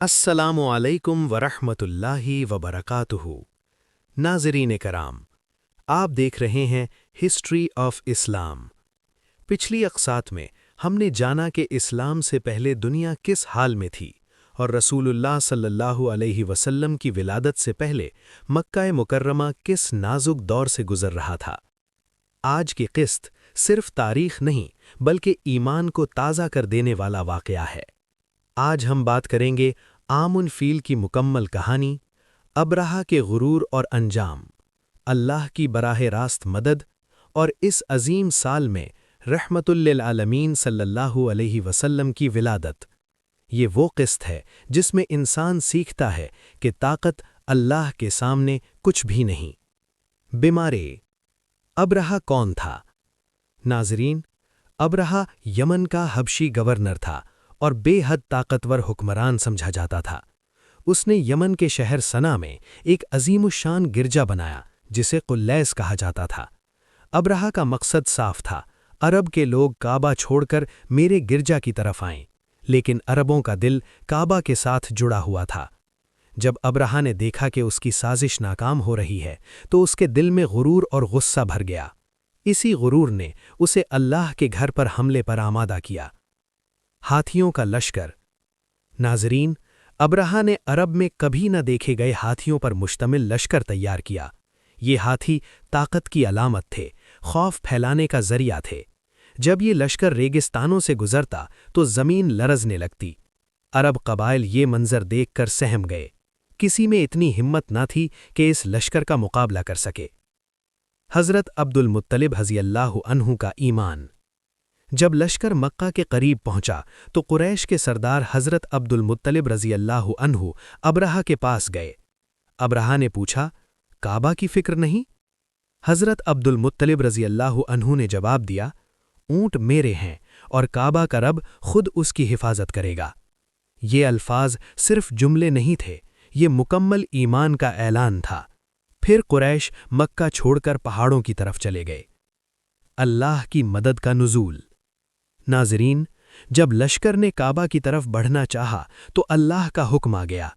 السلام علیکم ورحمۃ اللہ وبرکاتہ۔ ناظرین کرام، آپ دیکھ رہے ہیں ہسٹری آف اسلام۔ پچھلی اقساط میں ہم نے جانا کہ اسلام سے پہلے دنیا کس حال میں تھی اور رسول اللہ صلی اللہ علیہ وسلم کی ولادت سے پہلے مکہ مکرمہ کس نازک دور سے گزر رہا تھا۔ آج کی قسط صرف تاریخ نہیں بلکہ ایمان کو تازہ کر دینے والا واقعہ ہے۔ آج ہم بات کریں گے عام الفیل کی مکمل کہانی، ابرہہ کے غرور اور انجام، اللہ کی براہ راست مدد اور اس عظیم سال میں رحمت للعالمین صلی اللہ علیہ وسلم کی ولادت۔ یہ وہ قسط ہے جس میں انسان سیکھتا ہے کہ طاقت اللہ کے سامنے کچھ بھی نہیں۔ بیمارے ابرہہ کون تھا؟ ناظرین، ابرہہ یمن کا حبشی گورنر تھا اور بے حد طاقتور حکمران سمجھا جاتا تھا۔ اس نے یمن کے شہر سنا میں ایک عظیم الشان گرجا بنایا جسے قلیس کہا جاتا تھا۔ ابرہہ کا مقصد صاف تھا، عرب کے لوگ کعبہ چھوڑ کر میرے گرجا کی طرف آئیں، لیکن عربوں کا دل کعبہ کے ساتھ جڑا ہوا تھا۔ جب ابرہہ نے دیکھا کہ اس کی سازش ناکام ہو رہی ہے تو اس کے دل میں غرور اور غصہ بھر گیا۔ اسی غرور نے اسے اللہ کے گھر پر حملے پر آمادہ کیا۔ ہاتھیوں کا لشکر۔ ناظرین، ابرہہ نے عرب میں کبھی نہ دیکھے گئے ہاتھیوں پر مشتمل لشکر تیار کیا۔ یہ ہاتھی طاقت کی علامت تھے، خوف پھیلانے کا ذریعہ تھے۔ جب یہ لشکر ریگستانوں سے گزرتا تو زمین لرزنے لگتی۔ عرب قبائل یہ منظر دیکھ کر سہم گئے۔ کسی میں اتنی ہمت نہ تھی کہ اس لشکر کا مقابلہ کر سکے۔ حضرت عبد المطلب رضی اللہ عنہ کا ایمان۔ جب لشکر مکہ کے قریب پہنچا تو قریش کے سردار حضرت عبد المطلب رضی اللہ عنہ ابرہہ کے پاس گئے۔ ابرہہ نے پوچھا، کعبہ کی فکر نہیں؟ حضرت عبد المطلب رضی اللہ عنہ نے جواب دیا، اونٹ میرے ہیں اور کعبہ کا رب خود اس کی حفاظت کرے گا۔ یہ الفاظ صرف جملے نہیں تھے، یہ مکمل ایمان کا اعلان تھا۔ پھر قریش مکہ چھوڑ کر پہاڑوں کی طرف چلے گئے۔ اللہ کی مدد کا نزول۔ ناظرین، جب لشکر نے کعبہ کی طرف بڑھنا چاہا تو اللہ کا حکم آ گیا۔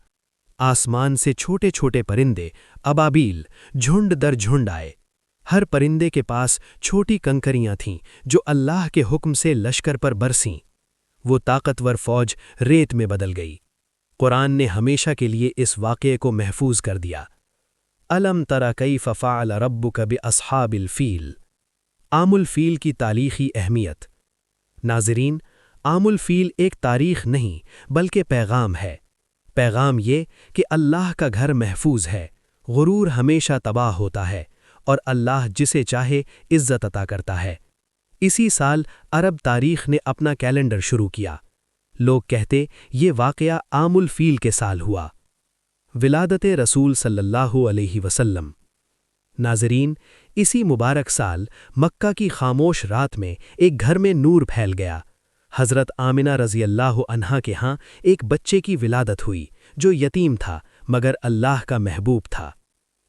آسمان سے چھوٹے چھوٹے پرندے ابابیل جھنڈ در جھنڈ آئے۔ ہر پرندے کے پاس چھوٹی کنکریاں تھیں جو اللہ کے حکم سے لشکر پر برسیں۔ وہ طاقتور فوج ریت میں بدل گئی۔ قرآن نے ہمیشہ کے لیے اس واقعے کو محفوظ کر دیا۔ الم تر کیف فعل ربک باصحاب الفیل۔ عام الفیل کی تاریخی اہمیت۔ ناظرین، عام الفیل ایک تاریخ نہیں بلکہ پیغام ہے۔ پیغام یہ کہ اللہ کا گھر محفوظ ہے، غرور ہمیشہ تباہ ہوتا ہے اور اللہ جسے چاہے عزت عطا کرتا ہے۔ اسی سال عرب تاریخ نے اپنا کیلنڈر شروع کیا۔ لوگ کہتے یہ واقعہ عام الفیل کے سال ہوا۔ ولادت رسول صلی اللہ علیہ وسلم۔ ناظرین، اسی مبارک سال مکہ کی خاموش رات میں ایک گھر میں نور پھیل گیا۔ حضرت آمنہ رضی اللہ عنہا کے ہاں ایک بچے کی ولادت ہوئی جو یتیم تھا مگر اللہ کا محبوب تھا۔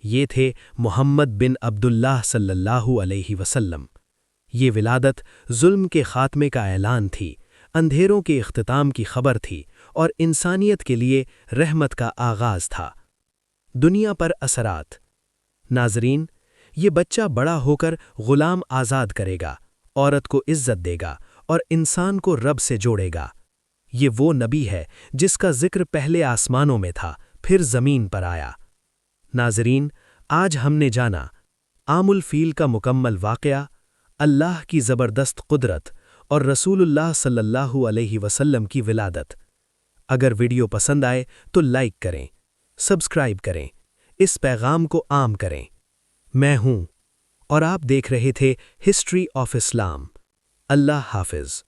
یہ تھے محمد بن عبداللہ صلی اللہ علیہ وسلم۔ یہ ولادت ظلم کے خاتمے کا اعلان تھی، اندھیروں کے اختتام کی خبر تھی اور انسانیت کے لیے رحمت کا آغاز تھا۔ دنیا پر اثرات۔ ناظرین، یہ بچہ بڑا ہو کر غلام آزاد کرے گا، عورت کو عزت دے گا اور انسان کو رب سے جوڑے گا۔ یہ وہ نبی ہے جس کا ذکر پہلے آسمانوں میں تھا پھر زمین پر آیا۔ ناظرین، آج ہم نے جانا عام الفیل کا مکمل واقعہ، اللہ کی زبردست قدرت اور رسول اللہ صلی اللہ علیہ وسلم کی ولادت۔ اگر ویڈیو پسند آئے تو لائک کریں، سبسکرائب کریں، اس پیغام کو عام کریں۔ میں ہوں اور آپ دیکھ رہے تھے ہسٹری آف اسلام۔ اللہ حافظ۔